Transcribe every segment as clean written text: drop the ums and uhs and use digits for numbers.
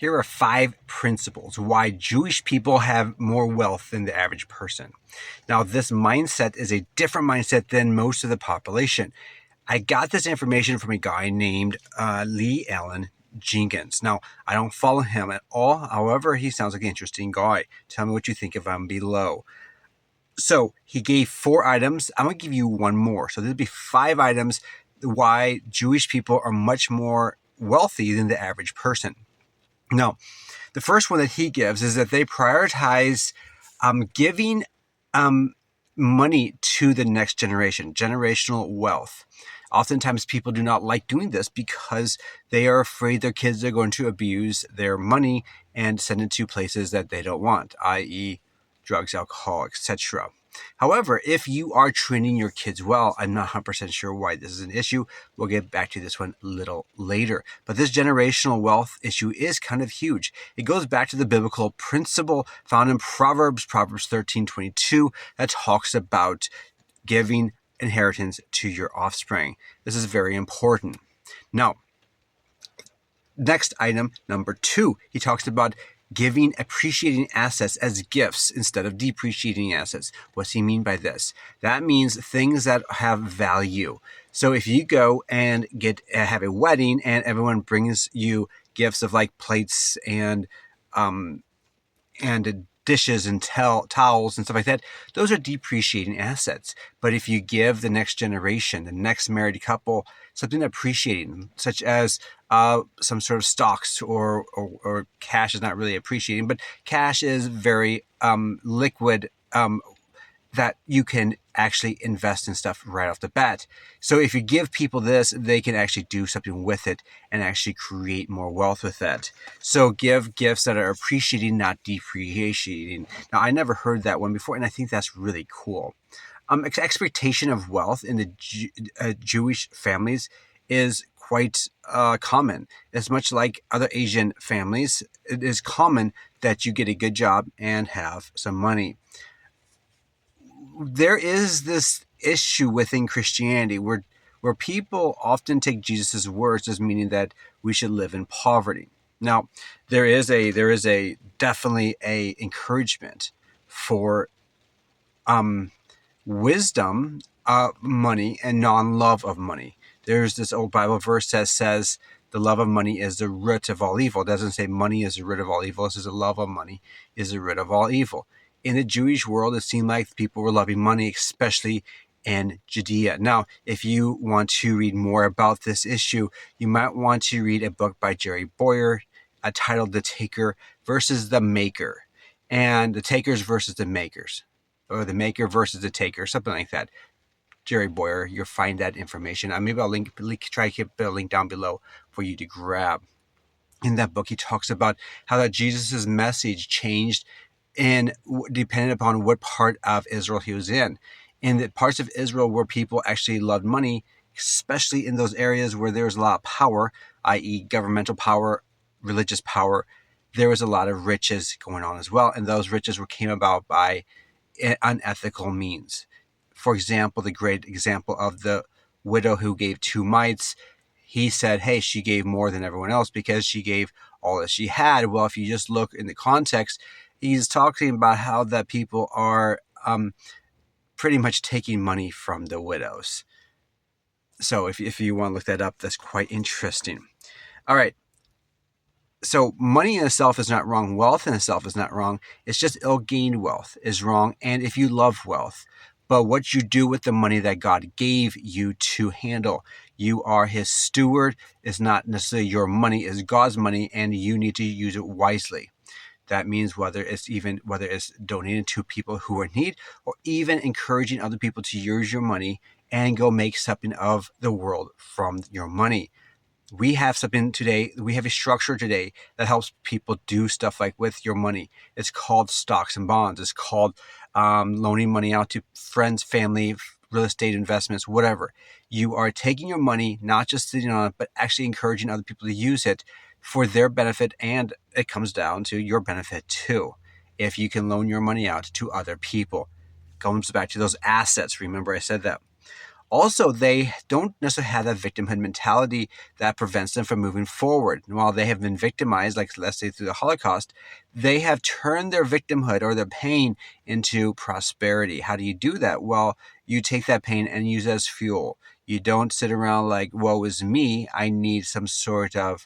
Here are 5 principles why Jewish people have more wealth than the average person. Now, this mindset is a different mindset than most of the population. I got this information from a guy named Allen Jenkins. Now, I don't follow him at all. However, he sounds like an interesting guy. Tell me what you think of him below. So he gave 4 items. I'm going to give you one more. So there'll be 5 items why Jewish people are much more wealthy than the average person. Now, the first one that he gives is that they prioritize giving money to the next generation, generational wealth. Oftentimes, people do not like doing this because they are afraid their kids are going to abuse their money and send it to places that they don't want, i.e., drugs, alcohol, etc. However, if you are training your kids well, I'm not 100% sure why this is an issue. We'll get back to this one a little later. But this generational wealth issue is kind of huge. It goes back to the biblical principle found in Proverbs 13:22, that talks about giving inheritance to your offspring. This is very important. Now, next item, number 2, he talks about giving appreciating assets as gifts instead of depreciating assets. What's he mean by this? That means things that have value. So if you go and have a wedding and everyone brings you gifts of like plates and dishes and towels and stuff like that, those are depreciating assets. But if you give the next generation, the next married couple, something appreciating, such as some sort of stocks or cash is not really appreciating, but cash is very liquid, that you can actually invest in stuff right off the bat. So if you give people this, they can actually do something with it and actually create more wealth with that. So give gifts that are appreciating, not depreciating. Now, I never heard that one before, and I think that's really cool. Expectation of wealth in the Jewish families is quite common. It's much like other Asian families. It is common that you get a good job and have some money. There is this issue within Christianity where people often take Jesus' words as meaning that we should live in poverty. Now, there is a definitely a encouragement for wisdom, money, and non-love of money. There's this old Bible verse that says the love of money is the root of all evil. It doesn't say money is the root of all evil. It says the love of money is the root of all evil. In the Jewish world, it seemed like people were loving money, especially in Judea. Now, if you want to read more about this issue, you might want to read a book by Jerry Boyer titled The Taker versus the Maker, and the takers versus the makers, or the maker versus the taker, something like that. Jerry Boyer, you'll find that information. Maybe I'll try to keep a link down below for you to grab. In that book, he talks about how that Jesus' message changed and depended upon what part of Israel he was in. In the parts of Israel where people actually loved money, especially in those areas where there was a lot of power, i.e. governmental power, religious power, there was a lot of riches going on as well. And those riches came about by unethical means. For example, the great example of the widow who gave 2 mites, he said, hey, she gave more than everyone else because she gave all that she had. Well, if you just look in the context, he's talking about how that people are pretty much taking money from the widows. So if you want to look that up, that's quite interesting. All right. So money in itself is not wrong. Wealth in itself is not wrong. It's just ill-gained wealth is wrong. And if you love wealth, but what you do with the money that God gave you to handle, you are his steward. It's not necessarily your money, it's God's money, and you need to use it wisely. That means whether it's donating to people who are in need, or even encouraging other people to use your money and go make something of the world from your money. We have something today, we have a structure today that helps people do stuff like with your money. It's called stocks and bonds. It's called loaning money out to friends, family, real estate investments, whatever. You are taking your money, not just sitting on it, but actually encouraging other people to use it for their benefit, and it comes down to your benefit too. If you can loan your money out to other people, comes back to those assets. Remember I said that. Also, they don't necessarily have that victimhood mentality that prevents them from moving forward. And while they have been victimized, like let's say through the Holocaust, they have turned their victimhood or their pain into prosperity. How do you do that? Well, you take that pain and use it as fuel. You don't sit around like, woe is me, I need some sort of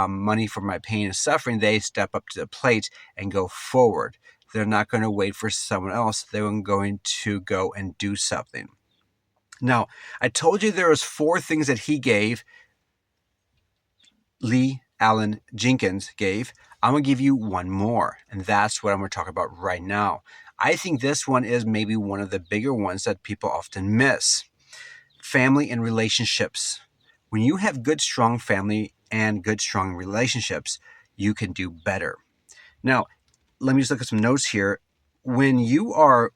money for my pain and suffering. They step up to the plate and go forward. They're not going to wait for someone else. They're going to go and do something. Now, I told you there was 4 things that he gave, Allen Jenkins gave. I'm going to give you one more, and that's what I'm going to talk about right now. I think this one is maybe one of the bigger ones that people often miss. Family and relationships. When you have good, strong family and good, strong relationships, you can do better. Now, let me just look at some notes here. When you are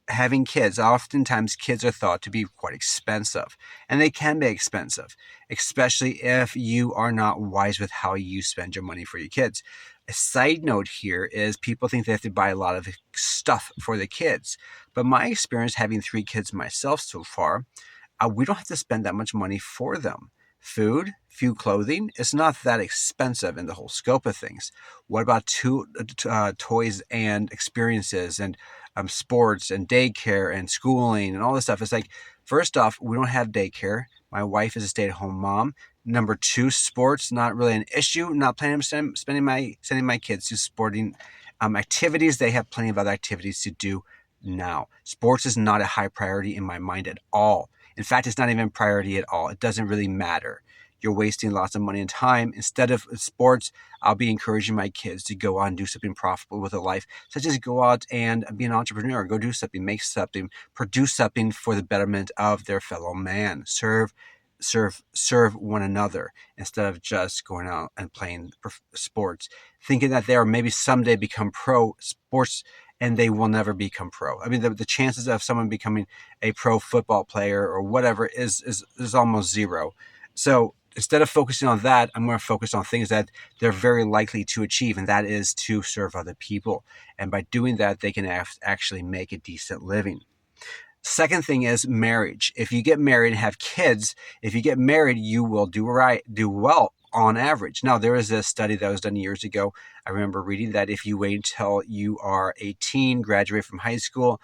having kids, oftentimes kids are thought to be quite expensive, and they can be expensive, especially if you are not wise with how you spend your money for your kids. A side note here is people think they have to buy a lot of stuff for the kids, but my experience having 3 kids myself so far, we don't have to spend that much money for them. Food, few clothing, it's not that expensive in the whole scope of things. What about toys and experiences and sports and daycare and schooling and all this stuff? It's like, first off, we don't have daycare. My wife is a stay-at-home mom. Number 2, sports, not really an issue. Not planning on sending my kids to sporting activities. They have plenty of other activities to do now. Sports is not a high priority in my mind at all. In fact, it's not even a priority at all. It doesn't really matter. You're wasting lots of money and time. Instead of sports, I'll be encouraging my kids to go out and do something profitable with their life, such as go out and be an entrepreneur, go do something, make something, produce something for the betterment of their fellow man. Serve one another instead of just going out and playing sports, thinking that they are maybe someday become pro sports and they will never become pro. I mean, the chances of someone becoming a pro football player or whatever is almost zero. So instead of focusing on that, I'm going to focus on things that they're very likely to achieve, and that is to serve other people. And by doing that, they can actually make a decent living. Second thing is marriage. If you get married and have kids, if you get married, you will do well on average. Now, there is a study that was done years ago. I remember reading that if you wait until you are 18, graduate from high school,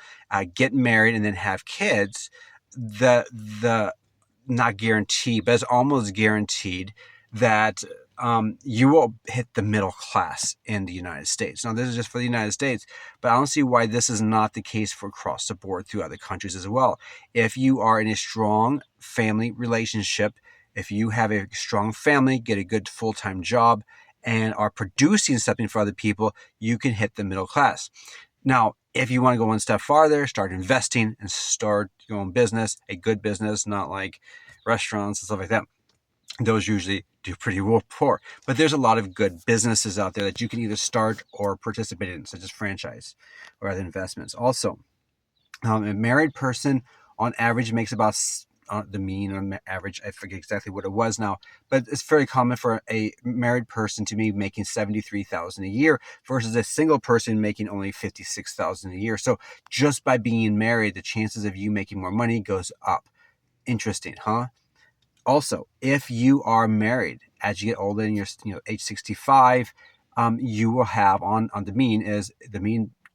get married, and then have kids, the not guaranteed, but it's almost guaranteed that you will hit the middle class in the United States. Now, this is just for the United States, but I don't see why this is not the case for across the board through other countries as well. If you are in a strong family relationship, if you have a strong family, get a good full-time job, and are producing something for other people, you can hit the middle class. Now, if you want to go one step farther, start investing and start your own business, a good business, not like restaurants and stuff like that. Those usually do pretty poor. But there's a lot of good businesses out there that you can either start or participate in, such as franchise or other investments. Also, a married person on average makes about the mean on average, I forget exactly what it was now, but it's very common for a married person to be making $73,000 a year versus a single person making only $56,000 a year. So just by being married, the chances of you making more money goes up. Interesting, huh? Also, if you are married as you get older and you're age 65, you will have on the mean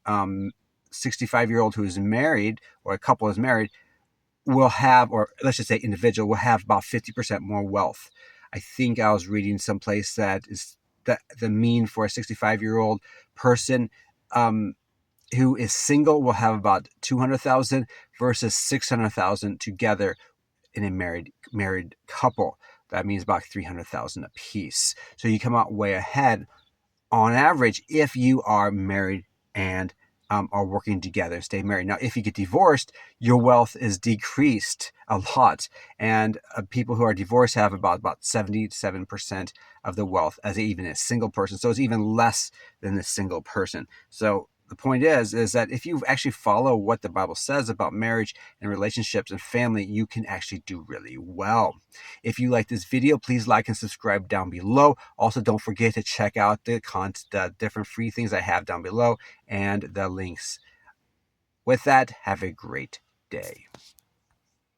65-year-old who is married or a couple is married will have, or let's just say individual, will have about 50% more wealth. I think I was reading someplace that is that the mean for a 65-year-old person who is single will have about 200,000 versus 600,000 together in a married couple. That means about 300,000 a piece. So you come out way ahead on average if you are married and are working together, stay married. Now, if you get divorced, your wealth is decreased a lot. And people who are divorced have about 77% of the wealth as even a single person. So it's even less than the single person. So the point is that if you actually follow what the Bible says about marriage and relationships and family, you can actually do really well. If you like this video, please like and subscribe down below. Also, don't forget to check out the different free things I have down below and the links. With that, have a great day.